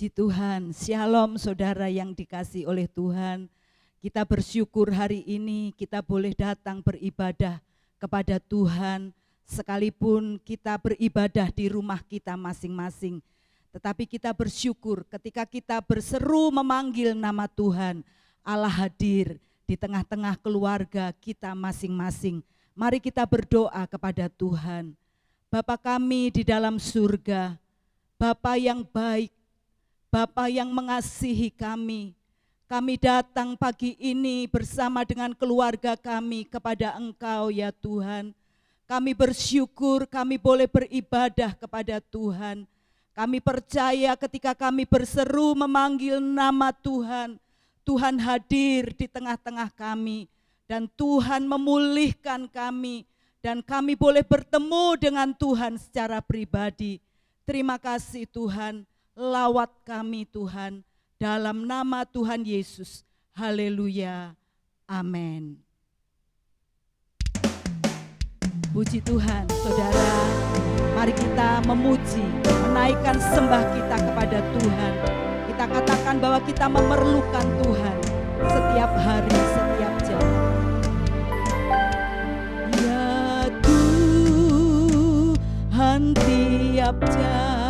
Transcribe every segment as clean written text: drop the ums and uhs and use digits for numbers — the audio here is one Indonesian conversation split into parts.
Puji Tuhan, Shalom saudara yang dikasihi oleh Tuhan. Kita bersyukur hari ini kita boleh datang beribadah kepada Tuhan, sekalipun kita beribadah di rumah kita masing-masing. Tetapi kita bersyukur ketika kita berseru memanggil nama Tuhan, Allah hadir di tengah-tengah keluarga kita masing-masing. Mari kita berdoa kepada Tuhan. Bapa kami di dalam surga, Bapa yang baik, Bapa yang mengasihi kami, kami datang pagi ini bersama dengan keluarga kami kepada Engkau ya Tuhan. Kami bersyukur kami boleh beribadah kepada Tuhan. Kami percaya ketika kami berseru memanggil nama Tuhan, Tuhan hadir di tengah-tengah kami dan Tuhan memulihkan kami dan kami boleh bertemu dengan Tuhan secara pribadi. Terima kasih Tuhan. Lawat kami Tuhan, dalam nama Tuhan Yesus. Haleluya. Amin. Puji Tuhan, saudara. Mari kita memuji, menaikkan sembah kita kepada Tuhan. Kita katakan bahwa kita memerlukan Tuhan setiap hari, setiap jam. Ya Tuhan, tiap jam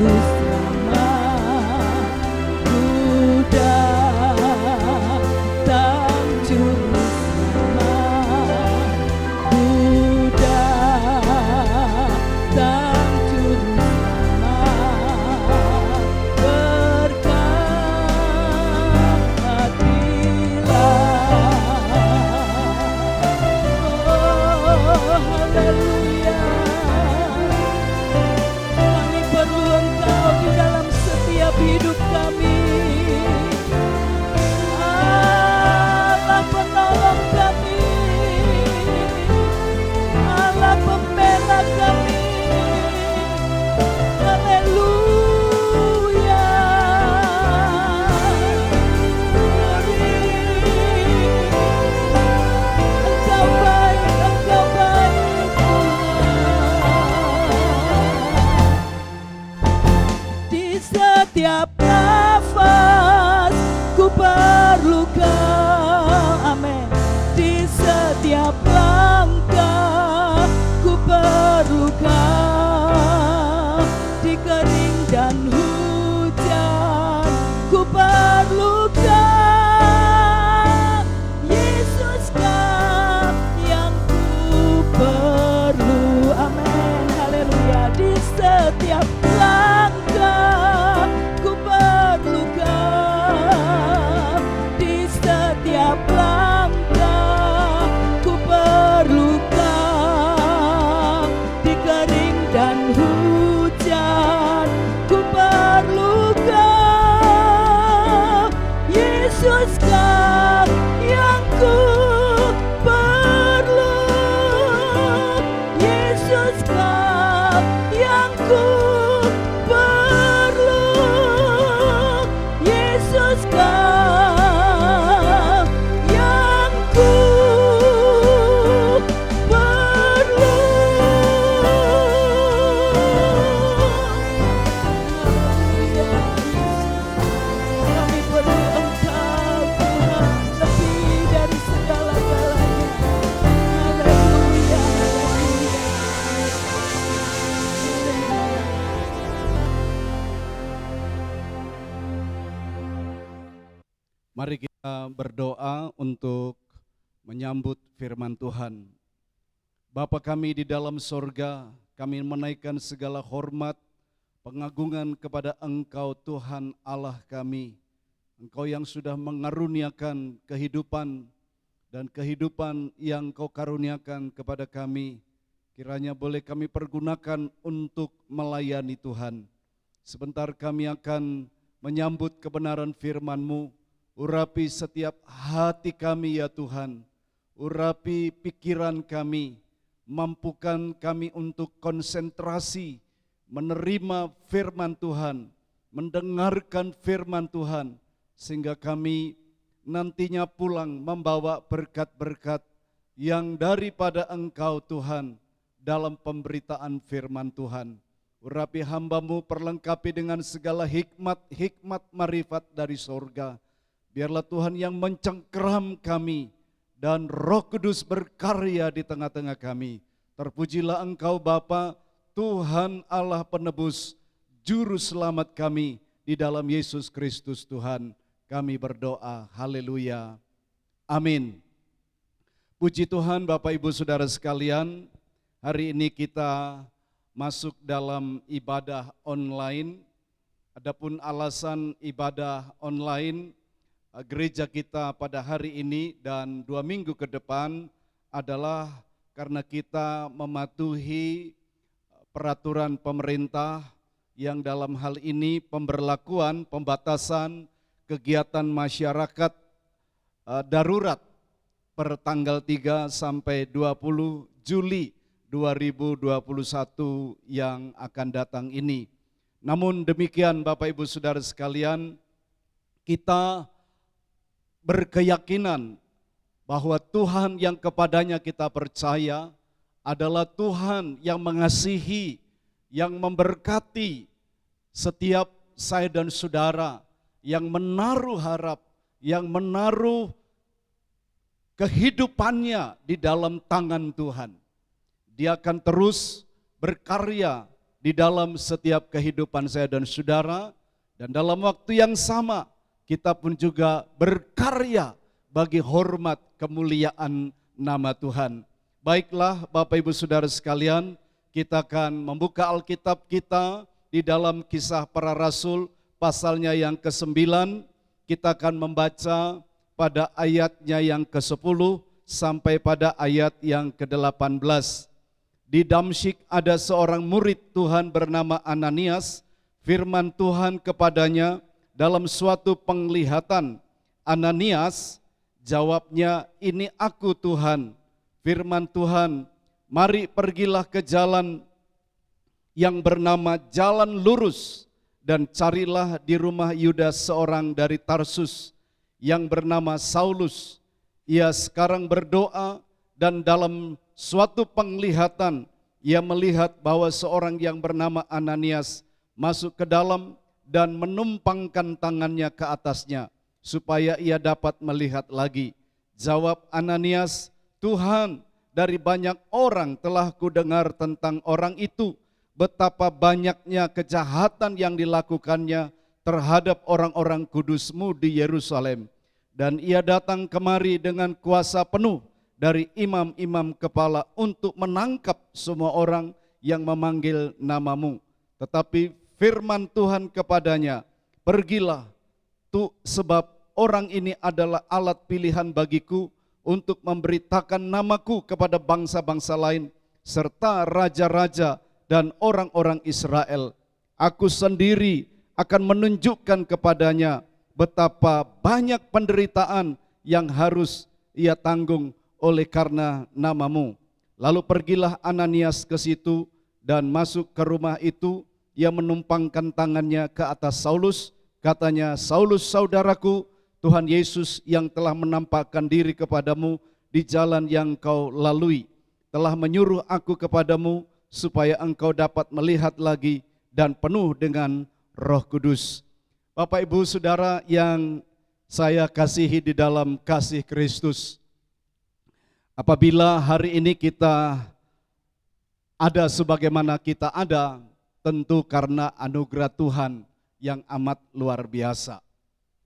Juru Selamat, ku datang Juru Selamat, ku datang Juru Selamat, berkatilah. Oh, haleluya. Kami perlu Engkau di dalam setiap hidup kami. Allah penolong kami, Allah pembela kami. Haleluya. Engkau baik, Engkau baik Tuhan. Di setiap nafas ku perlu Kau, amin. Di setiap langkah ku perlu Kau, di kering dan hujan ku perlu Kau. Yesus Kau yang ku perlu, amin, haleluya. Di setiap langkah ku perlu Kau, di setiap langkah ku perlu Kau, di kering dan hujan ku perlu Kau. Yesus Kau yang ku perlu, Yesus Kau yang ku perlu, Yesus Kau yang ku perlu. Haleluya, kami perlu Engkau Tuhan lebih dari segala-galanya. Haleluya, haleluya. Mari kita berdoa untuk menyambut firman Tuhan. Bapa kami di dalam sorga, kami menaikkan segala hormat, pengagungan kepada Engkau Tuhan Allah kami. Engkau yang sudah mengaruniakan kehidupan dan kehidupan yang Kau karuniakan kepada kami. Kiranya boleh kami pergunakan untuk melayani Tuhan. Sebentar kami akan menyambut kebenaran firman-Mu. Urapi setiap hati kami ya Tuhan, urapi pikiran kami, mampukan kami untuk konsentrasi, menerima firman Tuhan, mendengarkan firman Tuhan, sehingga kami nantinya pulang membawa berkat-berkat yang daripada Engkau Tuhan dalam pemberitaan firman Tuhan. Urapi hamba-Mu, perlengkapi dengan segala hikmat marifat dari sorga. Biarlah Tuhan yang mencengkeram kami dan Roh Kudus berkarya di tengah-tengah kami. Terpujilah Engkau Bapa, Tuhan Allah penebus, Juru Selamat kami di dalam Yesus Kristus Tuhan. Kami berdoa, haleluya, amin. Puji Tuhan Bapak Ibu Saudara sekalian, hari ini kita masuk dalam ibadah online. Adapun alasan ibadah online gereja kita pada hari ini dan 2 minggu ke depan adalah karena kita mematuhi peraturan pemerintah yang dalam hal ini pemberlakuan pembatasan kegiatan masyarakat darurat per tanggal 3 sampai 20 Juli 2021 yang akan datang ini. Namun demikian Bapak Ibu Saudara sekalian, kita berkeyakinan bahwa Tuhan yang kepadanya kita percaya adalah Tuhan yang mengasihi, yang memberkati setiap saya dan saudara, yang menaruh harap, yang menaruh kehidupannya di dalam tangan Tuhan. Dia akan terus berkarya di dalam setiap kehidupan saya dan saudara, dan dalam waktu yang sama kita pun juga berkarya bagi hormat kemuliaan nama Tuhan. Baiklah Bapak Ibu Saudara sekalian, kita akan membuka Alkitab kita di dalam Kisah Para Rasul pasalnya yang ke-9. Kita akan membaca pada ayatnya yang ke-10 sampai pada ayat yang ke-18. Di Damsyik ada seorang murid Tuhan bernama Ananias. Firman Tuhan kepadanya dalam suatu penglihatan. Ananias, jawabnya, ini aku Tuhan. Firman Tuhan, mari pergilah ke jalan yang bernama Jalan Lurus, dan carilah di rumah Yudas seorang dari Tarsus yang bernama Saulus. Ia sekarang berdoa, dan dalam suatu penglihatan ia melihat bahwa seorang yang bernama Ananias masuk ke dalam dan menumpangkan tangannya ke atasnya supaya ia dapat melihat lagi. Jawab Ananias, Tuhan, dari banyak orang telah kudengar tentang orang itu, betapa banyaknya kejahatan yang dilakukannya terhadap orang-orang kudus-Mu di Yerusalem. Dan ia datang kemari dengan kuasa penuh dari imam-imam kepala untuk menangkap semua orang yang memanggil nama-Mu. Tetapi firman Tuhan kepadanya, pergilah, sebab orang ini adalah alat pilihan bagiku untuk memberitakan namaku kepada bangsa-bangsa lain, serta raja-raja dan orang-orang Israel. Aku sendiri akan menunjukkan kepadanya betapa banyak penderitaan yang harus ia tanggung oleh karena nama-Mu. Lalu pergilah Ananias ke situ dan masuk ke rumah itu. Ia menumpangkan tangannya ke atas Saulus. Katanya, Saulus saudaraku, Tuhan Yesus yang telah menampakkan diri kepadamu di jalan yang kau lalui, telah menyuruh aku kepadamu supaya engkau dapat melihat lagi dan penuh dengan Roh Kudus. Bapak Ibu Saudara yang saya kasihi di dalam kasih Kristus, apabila hari ini kita ada sebagaimana kita ada, tentu karena anugerah Tuhan yang amat luar biasa.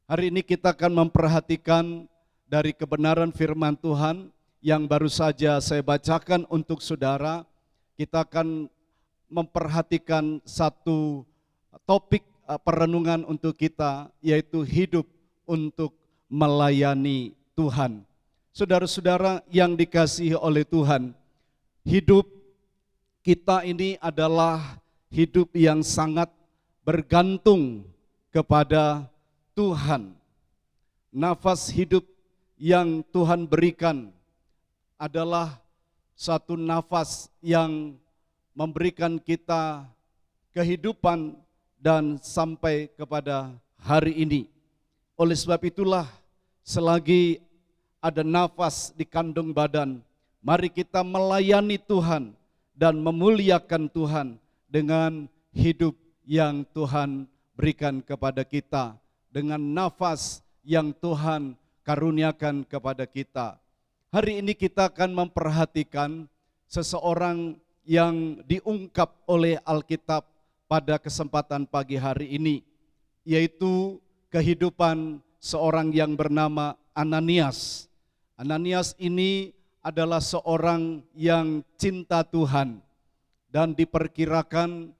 Hari ini kita akan memperhatikan dari kebenaran firman Tuhan yang baru saja saya bacakan untuk saudara. Kita akan memperhatikan satu topik perenungan untuk kita, yaitu hidup untuk melayani Tuhan. Saudara-saudara yang dikasihi oleh Tuhan, hidup kita ini adalah hidup yang sangat bergantung kepada Tuhan. Nafas hidup yang Tuhan berikan adalah satu nafas yang memberikan kita kehidupan dan sampai kepada hari ini. Oleh sebab itulah, selagi ada nafas di kandung badan, mari kita melayani Tuhan dan memuliakan Tuhan dengan hidup yang Tuhan berikan kepada kita, dengan nafas yang Tuhan karuniakan kepada kita. Hari ini kita akan memperhatikan seseorang yang diungkap oleh Alkitab pada kesempatan pagi hari ini, yaitu kehidupan seorang yang bernama Ananias. Ananias ini adalah seorang yang cinta Tuhan, dan diperkirakan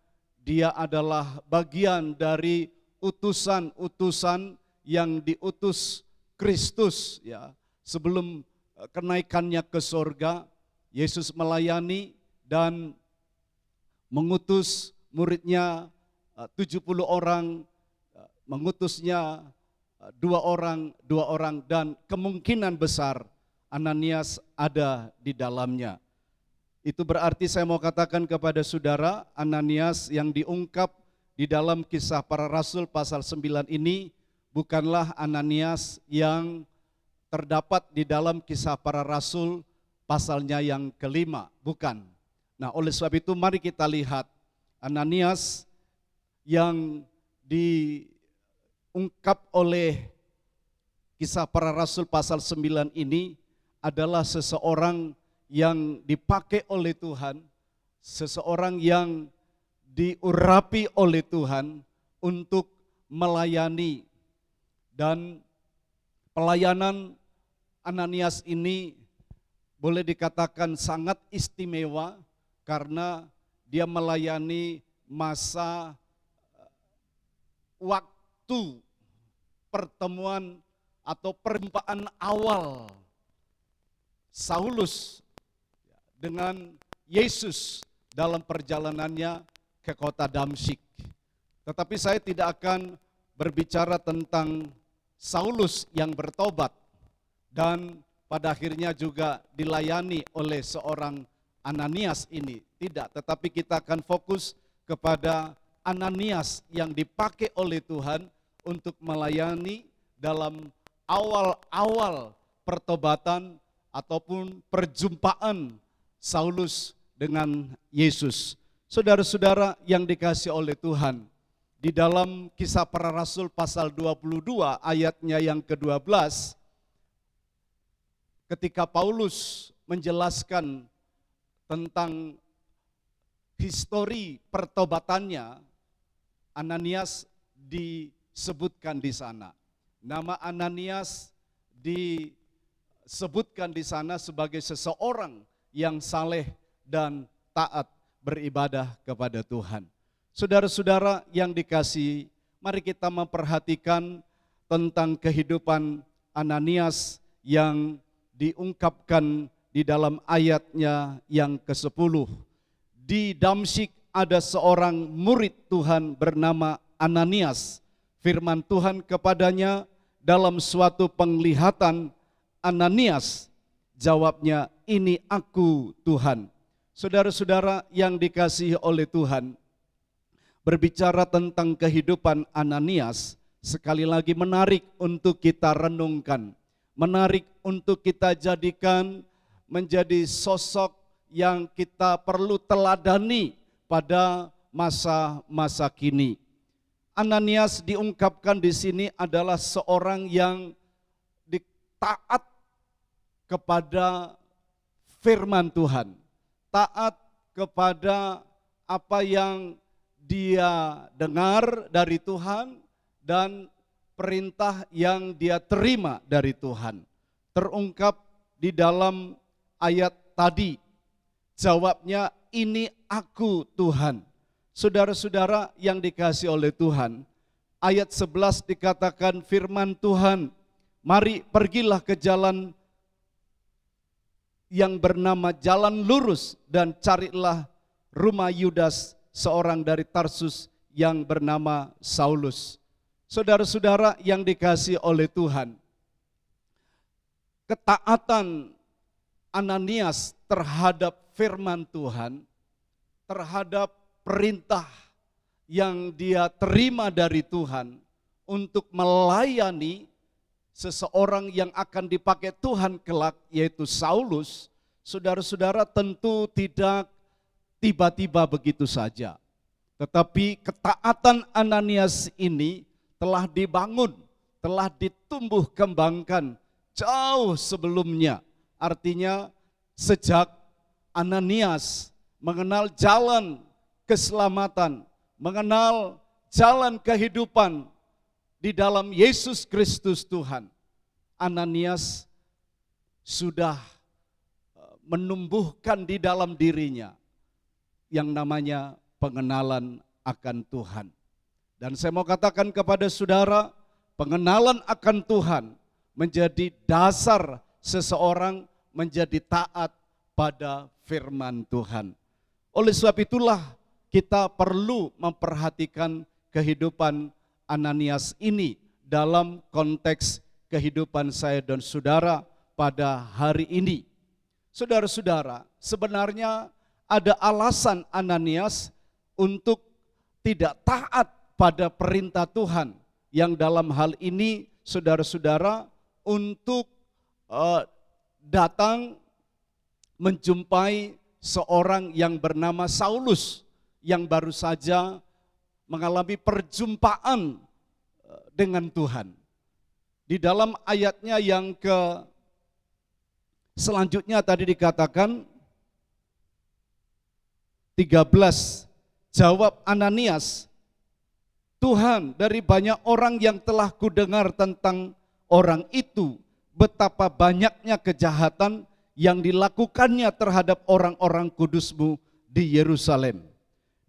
dia adalah bagian dari utusan-utusan yang diutus Kristus, ya. Sebelum kenaikannya ke sorga, Yesus melayani dan mengutus muridnya 70 orang, mengutusnya dua orang, dan kemungkinan besar Ananias ada di dalamnya. Itu berarti saya mau katakan kepada saudara, Ananias yang diungkap di dalam Kisah Para Rasul pasal 9 ini bukanlah Ananias yang terdapat di dalam Kisah Para Rasul pasalnya yang kelima, bukan. Nah, oleh sebab itu mari kita lihat Ananias yang diungkap oleh Kisah Para Rasul pasal 9 ini adalah seseorang yang dipakai oleh Tuhan, seseorang yang diurapi oleh Tuhan untuk melayani. Dan pelayanan Ananias ini boleh dikatakan sangat istimewa karena dia melayani masa waktu pertemuan atau perjumpaan awal Saulus dengan Yesus dalam perjalanannya ke kota Damsyik. Tetapi saya tidak akan berbicara tentang Saulus yang bertobat dan pada akhirnya juga dilayani oleh seorang Ananias ini. Tidak, tetapi kita akan fokus kepada Ananias yang dipakai oleh Tuhan untuk melayani dalam awal-awal pertobatan ataupun perjumpaan Saulus dengan Yesus. Saudara-saudara yang dikasihi oleh Tuhan, di dalam Kisah Para Rasul pasal 22 ayatnya yang ke-12, ketika Paulus menjelaskan tentang histori pertobatannya, Ananias disebutkan di sana. Nama Ananias disebutkan di sana sebagai seseorang yang saleh dan taat beribadah kepada Tuhan. Saudara-saudara yang dikasihi, mari kita memperhatikan tentang kehidupan Ananias yang diungkapkan di dalam ayatnya yang ke-10. Di Damsyik ada seorang murid Tuhan bernama Ananias. Firman Tuhan kepadanya dalam suatu penglihatan, Ananias. Jawabnya, ini aku Tuhan. Saudara-saudara yang dikasihi oleh Tuhan, berbicara tentang kehidupan Ananias, sekali lagi menarik untuk kita renungkan. Menarik untuk kita jadikan menjadi sosok yang kita perlu teladani pada masa-masa kini. Ananias diungkapkan di sini adalah seorang yang taat kepada firman Tuhan, taat kepada apa yang dia dengar dari Tuhan dan perintah yang dia terima dari Tuhan. Terungkap di dalam ayat tadi, jawabnya, ini aku Tuhan. Saudara-saudara yang dikasihi oleh Tuhan, ayat 11 dikatakan firman Tuhan, mari pergilah ke jalan yang bernama jalan lurus dan carilah rumah Yudas, seorang dari Tarsus yang bernama Saulus. Saudara-saudara yang dikasihi oleh Tuhan, ketaatan Ananias terhadap firman Tuhan, terhadap perintah yang dia terima dari Tuhan untuk melayani seseorang yang akan dipakai Tuhan kelak, yaitu Saulus, saudara-saudara tentu tidak tiba-tiba begitu saja. Tetapi ketaatan Ananias ini telah dibangun, telah ditumbuh kembangkan jauh sebelumnya. Artinya sejak Ananias mengenal jalan keselamatan, mengenal jalan kehidupan di dalam Yesus Kristus Tuhan, Ananias sudah menumbuhkan di dalam dirinya yang namanya pengenalan akan Tuhan. Dan saya mau katakan kepada saudara, pengenalan akan Tuhan menjadi dasar seseorang menjadi taat pada firman Tuhan. Oleh sebab itulah kita perlu memperhatikan kehidupan Ananias ini dalam konteks kehidupan saya dan saudara pada hari ini. Saudara-saudara, sebenarnya ada alasan Ananias untuk tidak taat pada perintah Tuhan, yang dalam hal ini saudara-saudara untuk datang menjumpai seorang yang bernama Saulus yang baru saja mengalami perjumpaan dengan Tuhan. Di dalam ayatnya yang selanjutnya tadi dikatakan 13, Jawab Ananias, Tuhan, dari banyak orang yang telah kudengar tentang orang itu, betapa banyaknya kejahatan yang dilakukannya terhadap orang-orang kudus-Mu di Yerusalem.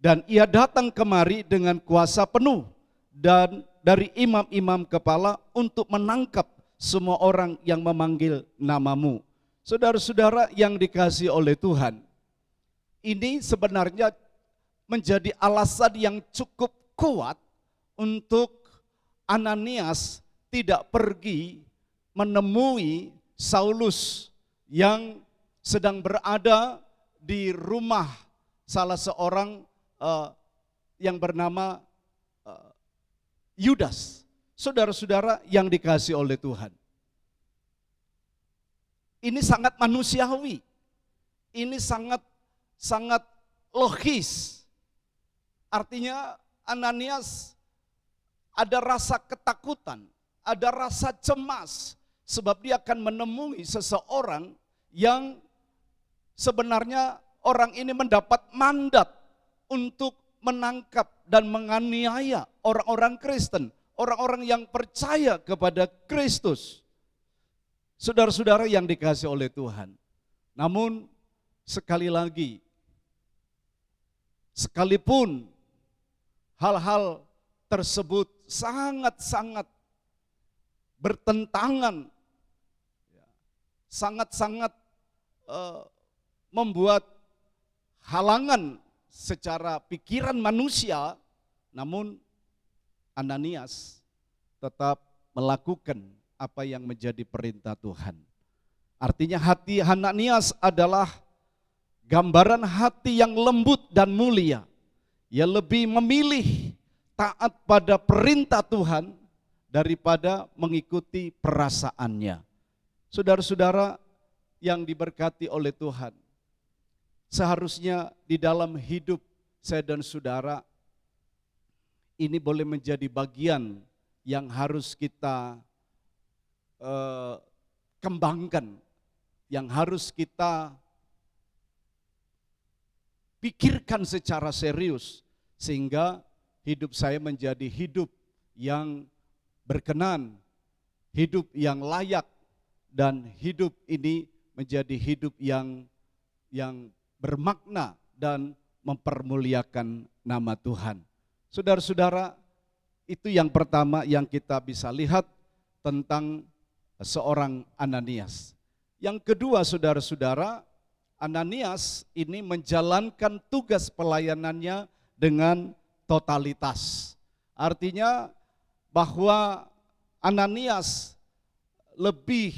Dan ia datang kemari dengan kuasa penuh dan dari imam-imam kepala untuk menangkap semua orang yang memanggil nama-Mu. Saudara-saudara yang dikasihi oleh Tuhan, ini sebenarnya menjadi alasan yang cukup kuat untuk Ananias tidak pergi menemui Saulus yang sedang berada di rumah salah seorang yang bernama Yudas. Saudara-saudara yang dikasihi oleh Tuhan, ini sangat manusiawi, ini sangat logis. Artinya Ananias ada rasa ketakutan, ada rasa cemas, sebab dia akan menemui seseorang yang sebenarnya orang ini mendapat mandat untuk menangkap dan menganiaya orang-orang Kristen, orang-orang yang percaya kepada Kristus. Saudara-saudara yang dikasihi oleh Tuhan, namun sekali lagi, sekalipun hal-hal tersebut sangat-sangat bertentangan, sangat-sangat membuat halangan secara pikiran manusia, namun Ananias tetap melakukan apa yang menjadi perintah Tuhan. Artinya hati Ananias adalah gambaran hati yang lembut dan mulia. Ia lebih memilih taat pada perintah Tuhan daripada mengikuti perasaannya. Saudara-saudara yang diberkati oleh Tuhan, seharusnya di dalam hidup saya dan saudara, ini boleh menjadi bagian yang harus kita kembangkan, yang harus kita pikirkan secara serius, sehingga hidup saya menjadi hidup yang berkenan, hidup yang layak, dan hidup ini menjadi hidup yang bermakna dan mempermuliakan nama Tuhan. Saudara-saudara, itu yang pertama yang kita bisa lihat tentang seorang Ananias. Yang kedua, saudara-saudara, Ananias ini menjalankan tugas pelayanannya dengan totalitas. Artinya bahwa Ananias lebih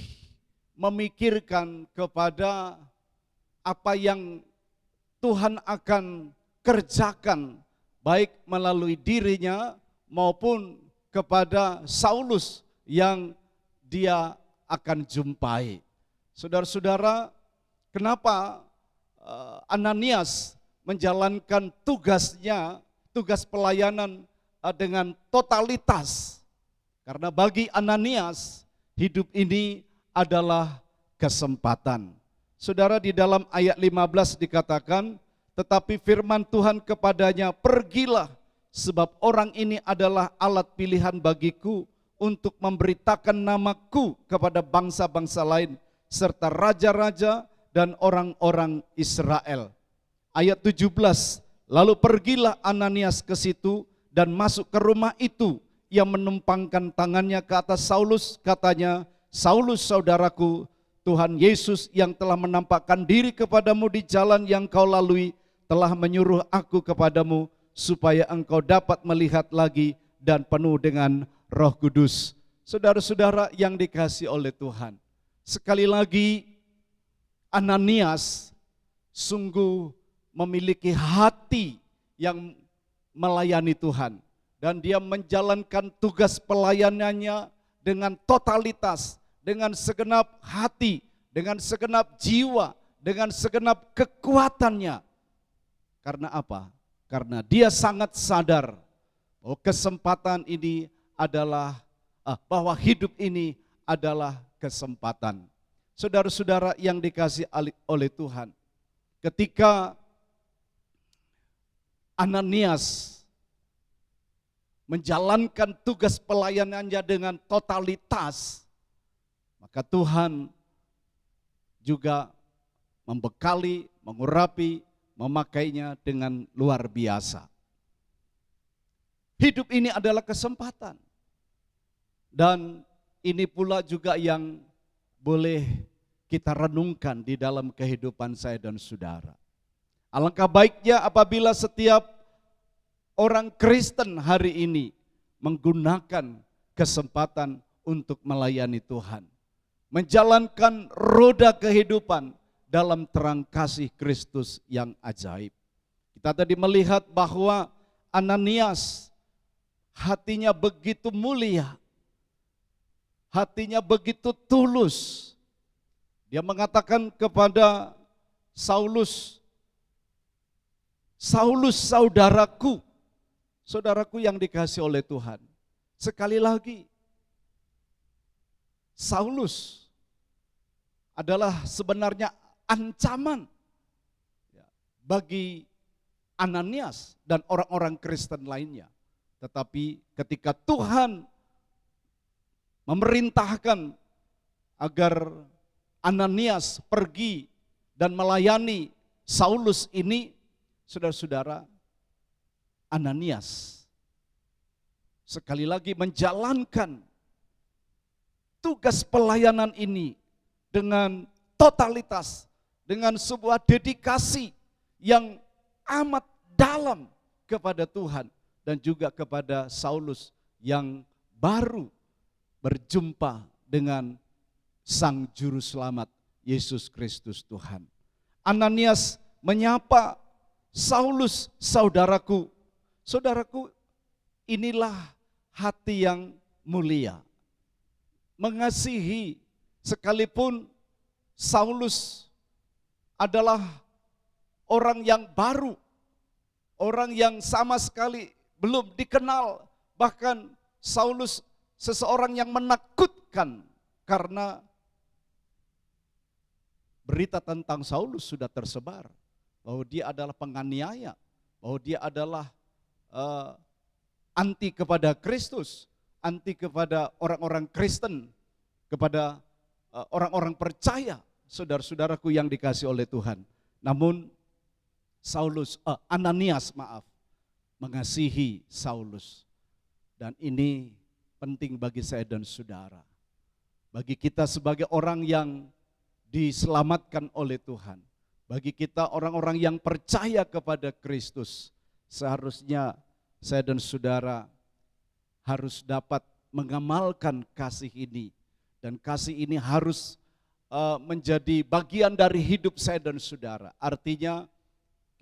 memikirkan kepada apa yang Tuhan akan kerjakan, baik melalui dirinya maupun kepada Saulus yang dia akan jumpai. Saudara-saudara, kenapa Ananias menjalankan tugasnya, tugas pelayanan dengan totalitas? Karena bagi Ananias, hidup ini adalah kesempatan. Saudara, di dalam ayat 15 dikatakan, tetapi firman Tuhan kepadanya, pergilah, sebab orang ini adalah alat pilihan bagiku untuk memberitakan namaku kepada bangsa-bangsa lain, serta raja-raja dan orang-orang Israel. Ayat 17, lalu pergilah Ananias ke situ dan masuk ke rumah itu. Ia menumpangkan tangannya ke atas Saulus, katanya, Saulus saudaraku, Tuhan Yesus yang telah menampakkan diri kepadamu di jalan yang kau lalui, telah menyuruh aku kepadamu, supaya engkau dapat melihat lagi dan penuh dengan Roh Kudus. Saudara-saudara yang dikasihi oleh Tuhan, sekali lagi Ananias sungguh memiliki hati yang melayani Tuhan, dan dia menjalankan tugas pelayanannya dengan totalitas, dengan segenap hati, dengan segenap jiwa, dengan segenap kekuatannya. Karena apa? Karena dia sangat sadar bahwa kesempatan ini adalah bahwa hidup ini adalah kesempatan. Saudara-saudara yang dikasihi oleh Tuhan, ketika Ananias menjalankan tugas pelayanannya dengan totalitas, maka Tuhan juga membekali, mengurapi, memakainya dengan luar biasa. Hidup ini adalah kesempatan. Dan ini pula juga yang boleh kita renungkan di dalam kehidupan saya dan saudara. Alangkah baiknya apabila setiap orang Kristen hari ini menggunakan kesempatan untuk melayani Tuhan. Menjalankan roda kehidupan dalam terang kasih Kristus yang ajaib. Kita tadi melihat bahwa Ananias hatinya begitu mulia. Hatinya begitu tulus. Dia mengatakan kepada Saulus, Saulus saudaraku. Saudaraku yang dikasihi oleh Tuhan. Sekali lagi, Saulus adalah sebenarnya ancaman bagi Ananias dan orang-orang Kristen lainnya. Tetapi ketika Tuhan memerintahkan agar Ananias pergi dan melayani Saulus ini, saudara-saudara, Ananias sekali lagi menjalankan tugas pelayanan ini dengan totalitas, dengan sebuah dedikasi yang amat dalam kepada Tuhan dan juga kepada Saulus yang baru berjumpa dengan Sang Juru Selamat Yesus Kristus Tuhan. Ananias menyapa Saulus, saudaraku. Saudaraku, inilah hati yang mulia. Mengasihi sekalipun Saulus adalah orang yang baru, orang yang sama sekali belum dikenal. Bahkan Saulus seseorang yang menakutkan karena berita tentang Saulus sudah tersebar. Bahwa dia adalah penganiaya, bahwa dia adalah anti kepada Kristus, anti kepada orang-orang Kristen, kepada orang-orang percaya, saudara-saudaraku yang dikasihi oleh Tuhan. Namun Ananias mengasihi Saulus. Dan ini penting bagi saya dan saudara. Bagi kita sebagai orang yang diselamatkan oleh Tuhan. Bagi kita orang-orang yang percaya kepada Kristus. Seharusnya saya dan saudara harus dapat mengamalkan kasih ini. Dan kasih ini harus menjadi bagian dari hidup saya dan saudara. Artinya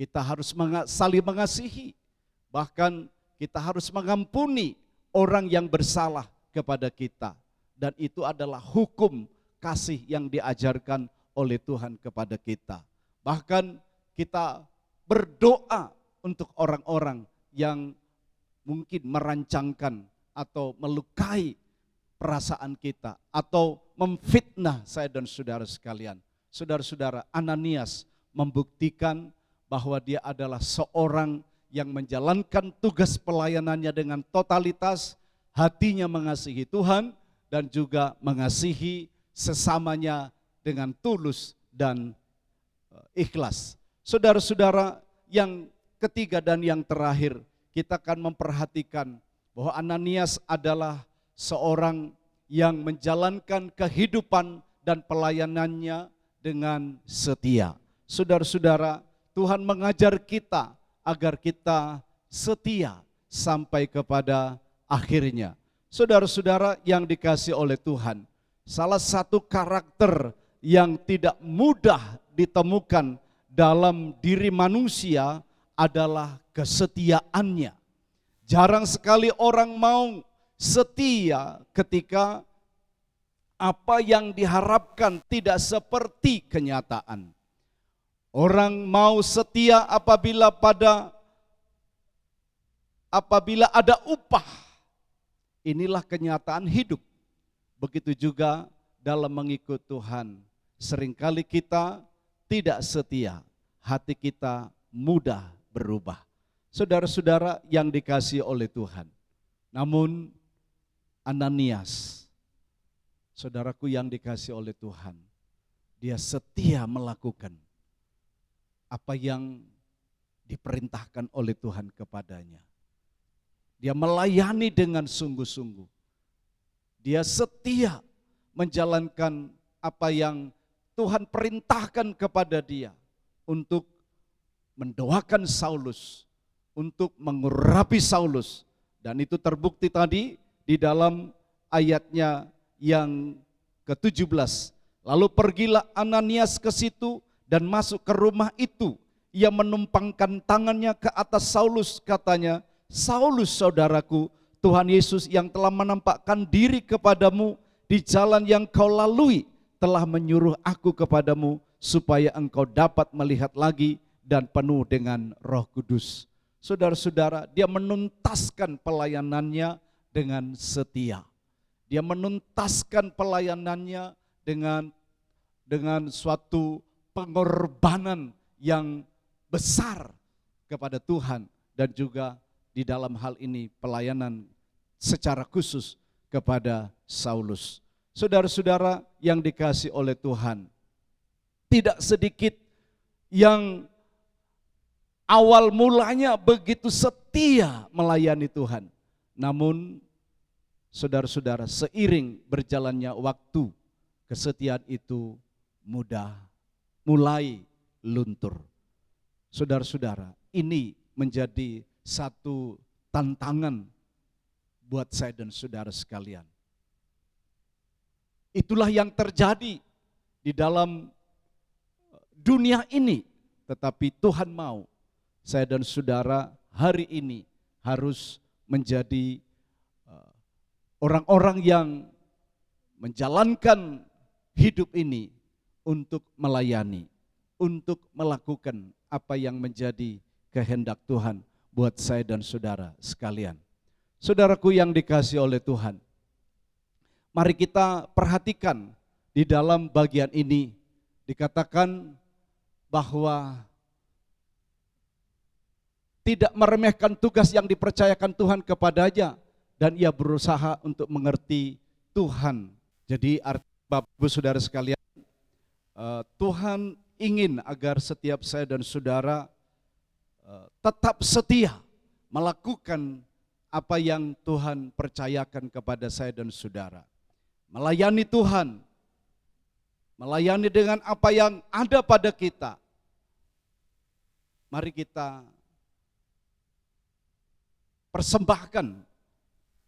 kita harus saling mengasihi. Bahkan kita harus mengampuni orang yang bersalah kepada kita. Dan itu adalah hukum kasih yang diajarkan oleh Tuhan kepada kita. Bahkan kita berdoa untuk orang-orang yang mungkin merancangkan atau melukai perasaan kita atau memfitnah saya dan saudara sekalian. Saudara-saudara, Ananias membuktikan bahwa dia adalah seorang yang menjalankan tugas pelayanannya dengan totalitas, hatinya mengasihi Tuhan dan juga mengasihi sesamanya dengan tulus dan ikhlas. Saudara-saudara, yang ketiga dan yang terakhir, kita akan memperhatikan bahwa Ananias adalah seorang yang menjalankan kehidupan dan pelayanannya dengan setia. Saudara-saudara, Tuhan mengajar kita agar kita setia sampai kepada akhirnya. Saudara-saudara yang dikasihi oleh Tuhan, salah satu karakter yang tidak mudah ditemukan dalam diri manusia adalah kesetiaannya. Jarang sekali orang mau setia ketika apa yang diharapkan tidak seperti kenyataan. Orang mau setia apabila ada upah. Inilah kenyataan hidup. Begitu juga dalam mengikut Tuhan. Seringkali kita tidak setia, hati kita mudah berubah. Saudara-saudara yang dikasihi oleh Tuhan. Namun Ananias, saudaraku yang dikasihi oleh Tuhan, dia setia melakukan apa yang diperintahkan oleh Tuhan kepadanya. Dia melayani dengan sungguh-sungguh. Dia setia menjalankan apa yang Tuhan perintahkan kepada dia untuk mendoakan Saulus, untuk mengurapi Saulus. Dan itu terbukti tadi di dalam ayatnya yang ke-17. Lalu pergilah Ananias ke situ dan masuk ke rumah itu. Ia menumpangkan tangannya ke atas Saulus, katanya, Saulus saudaraku, Tuhan Yesus yang telah menampakkan diri kepadamu di jalan yang kau lalui telah menyuruh aku kepadamu supaya engkau dapat melihat lagi dan penuh dengan Roh Kudus. Saudara-saudara, dia menuntaskan pelayanannya dengan setia. Dia menuntaskan pelayanannya dengan suatu pengorbanan yang besar kepada Tuhan, dan juga di dalam hal ini pelayanan secara khusus kepada Saulus. Saudara-saudara yang dikasihi oleh Tuhan, tidak sedikit yang awal mulanya begitu setia melayani Tuhan. Namun saudara-saudara, seiring berjalannya waktu, kesetiaan itu mulai luntur. Saudara-saudara, ini menjadi satu tantangan buat saya dan saudara sekalian. Itulah yang terjadi di dalam dunia ini. Tetapi Tuhan mau saya dan saudara hari ini harus menjadi orang-orang yang menjalankan hidup ini untuk melayani, untuk melakukan apa yang menjadi kehendak Tuhan buat saya dan saudara sekalian. Saudaraku yang dikasihi oleh Tuhan, mari kita perhatikan di dalam bagian ini dikatakan bahwa tidak meremehkan tugas yang dipercayakan Tuhan kepadanya, dan ia berusaha untuk mengerti Tuhan. Jadi Bapak Ibu saudara sekalian, Tuhan ingin agar setiap saya dan saudara tetap setia melakukan apa yang Tuhan percayakan kepada saya dan saudara. Melayani Tuhan, melayani dengan apa yang ada pada kita. Mari kita persembahkan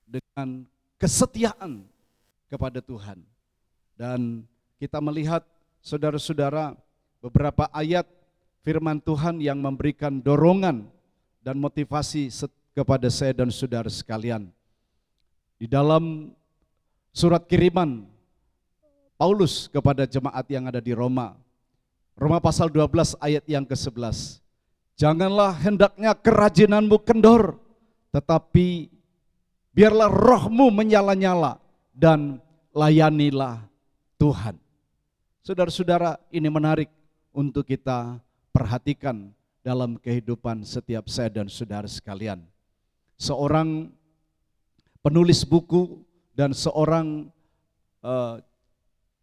dengan kesetiaan kepada Tuhan. Dan kita melihat saudara-saudara beberapa ayat firman Tuhan yang memberikan dorongan dan motivasi kepada saya dan saudara sekalian. Di dalam surat kiriman Paulus kepada jemaat yang ada di Roma, Roma pasal 12 ayat yang ke-11. Janganlah hendaknya kerajinanmu kendor, tetapi biarlah rohmu menyala-nyala dan layanilah Tuhan. Saudara-saudara, ini menarik untuk kita perhatikan dalam kehidupan setiap saya dan saudara sekalian. Seorang penulis buku dan seorang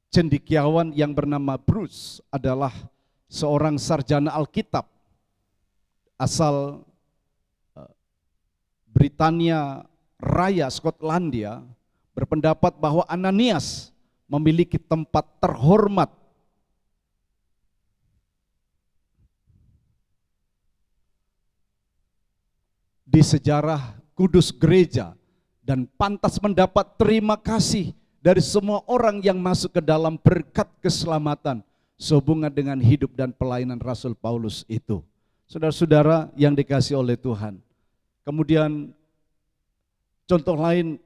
cendekiawan yang bernama Bruce adalah seorang sarjana Alkitab asal Britania Raya, Skotlandia, berpendapat bahwa Ananias memiliki tempat terhormat di sejarah kudus gereja dan pantas mendapat terima kasih dari semua orang yang masuk ke dalam berkat keselamatan sehubungan dengan hidup dan pelayanan Rasul Paulus itu. Saudara-saudara yang dikasihi oleh Tuhan. Kemudian contoh lain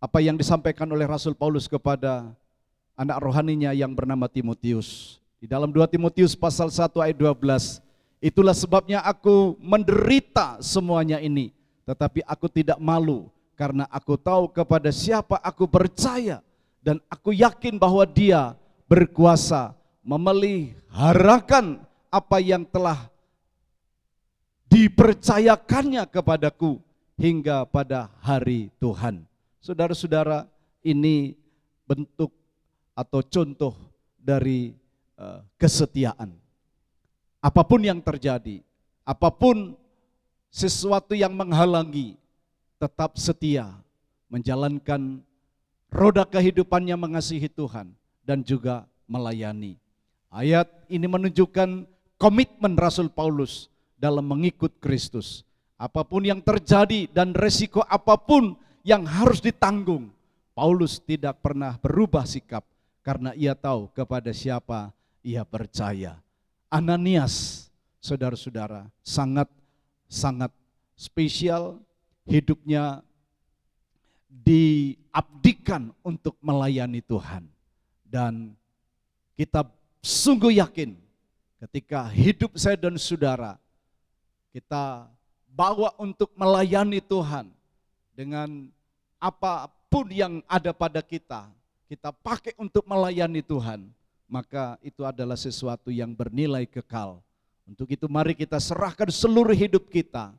apa yang disampaikan oleh Rasul Paulus kepada anak rohaninya yang bernama Timotius. Di dalam 2 Timotius pasal 1 ayat 12, itulah sebabnya aku menderita semuanya ini, tetapi aku tidak malu karena aku tahu kepada siapa aku percaya dan aku yakin bahwa Dia berkuasa memeliharakan apa yang telah dipercayakannya kepadaku hingga pada hari Tuhan. Saudara-saudara, ini bentuk atau contoh dari kesetiaan. Apapun yang terjadi, apapun sesuatu yang menghalangi, tetap setia menjalankan roda kehidupannya mengasihi Tuhan dan juga melayani. Ayat ini menunjukkan komitmen Rasul Paulus dalam mengikut Kristus. Apapun yang terjadi dan resiko apapun yang harus ditanggung, Paulus tidak pernah berubah sikap karena ia tahu kepada siapa ia percaya. Ananias, saudara-saudara, sangat spesial, hidupnya diabdikan untuk melayani Tuhan. Dan kita sungguh yakin ketika hidup saya dan saudara kita bawa untuk melayani Tuhan dengan apapun yang ada pada kita, kita pakai untuk melayani Tuhan, maka itu adalah sesuatu yang bernilai kekal. Untuk itu mari kita serahkan seluruh hidup kita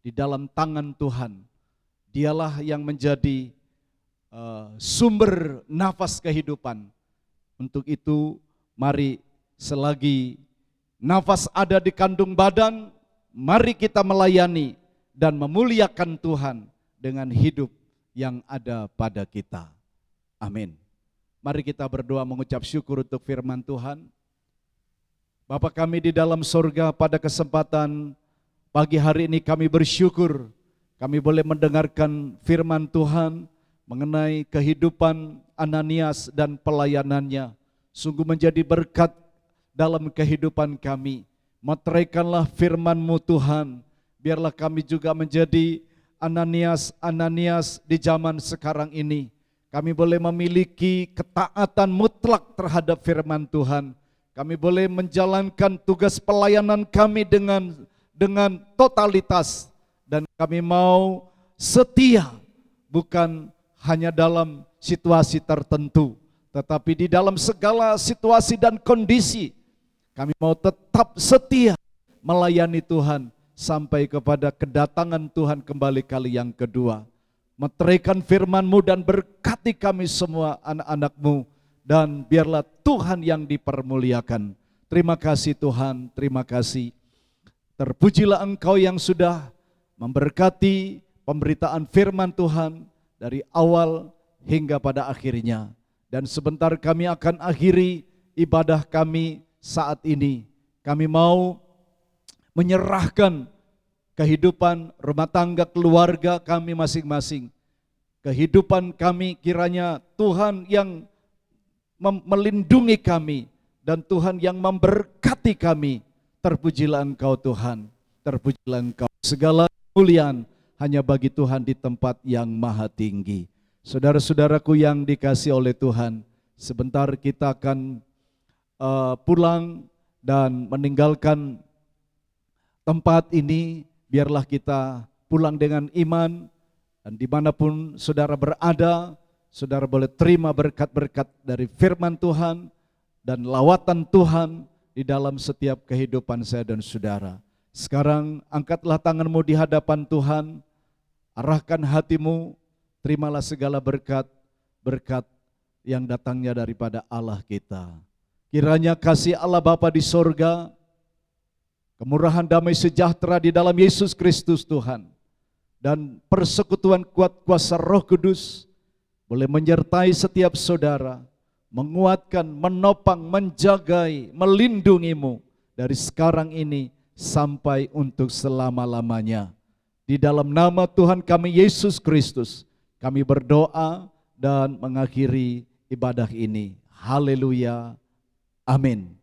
di dalam tangan Tuhan. Dialah yang menjadi sumber nafas kehidupan. Untuk itu mari selagi nafas ada di kandung badan, mari kita melayani dan memuliakan Tuhan dengan hidup yang ada pada kita. Amin. Mari kita berdoa mengucap syukur untuk firman Tuhan. Bapa kami di dalam sorga, pada kesempatan pagi hari ini kami bersyukur kami boleh mendengarkan firman Tuhan mengenai kehidupan Ananias dan pelayanannya. Sungguh menjadi berkat dalam kehidupan kami. Meteraikanlah firman-Mu Tuhan, biarlah kami juga menjadi Ananias di zaman sekarang ini. Kami boleh memiliki ketaatan mutlak terhadap firman Tuhan. Kami boleh menjalankan tugas pelayanan kami dengan totalitas. Dan kami mau setia, bukan hanya dalam situasi tertentu, tetapi di dalam segala situasi dan kondisi. Kami mau tetap setia melayani Tuhan sampai kepada kedatangan Tuhan kembali kali yang kedua. Meteraikan firman-Mu dan berkati kami semua anak-anak-Mu, dan biarlah Tuhan yang dipermuliakan. Terima kasih Tuhan, terima kasih. Terpujilah Engkau yang sudah memberkati pemberitaan firman Tuhan dari awal hingga pada akhirnya. Dan sebentar kami akan akhiri ibadah kami saat ini. Kami mau menyerahkan kehidupan rumah tangga keluarga kami masing-masing. Kehidupan kami kiranya Tuhan yang melindungi kami dan Tuhan yang memberkati kami. Terpujilah Engkau Tuhan, terpujilah Engkau. Segala kemuliaan hanya bagi Tuhan di tempat yang maha tinggi. Saudara-saudaraku yang dikasihi oleh Tuhan, sebentar kita akan pulang dan meninggalkan tempat ini. Biarlah kita pulang dengan iman, dan dimanapun saudara berada, saudara boleh terima berkat-berkat dari firman Tuhan dan lawatan Tuhan di dalam setiap kehidupan saya dan saudara. Sekarang angkatlah tanganmu di hadapan Tuhan, arahkan hatimu, terimalah segala berkat yang datangnya daripada Allah kita. Kiranya kasih Allah Bapa di sorga, kemurahan damai sejahtera di dalam Yesus Kristus Tuhan, dan persekutuan kuat kuasa Roh Kudus boleh menyertai setiap saudara, menguatkan, menopang, menjagai, melindungimu dari sekarang ini sampai untuk selama-lamanya. Di dalam nama Tuhan kami Yesus Kristus, kami berdoa dan mengakhiri ibadah ini. Haleluya. Amin.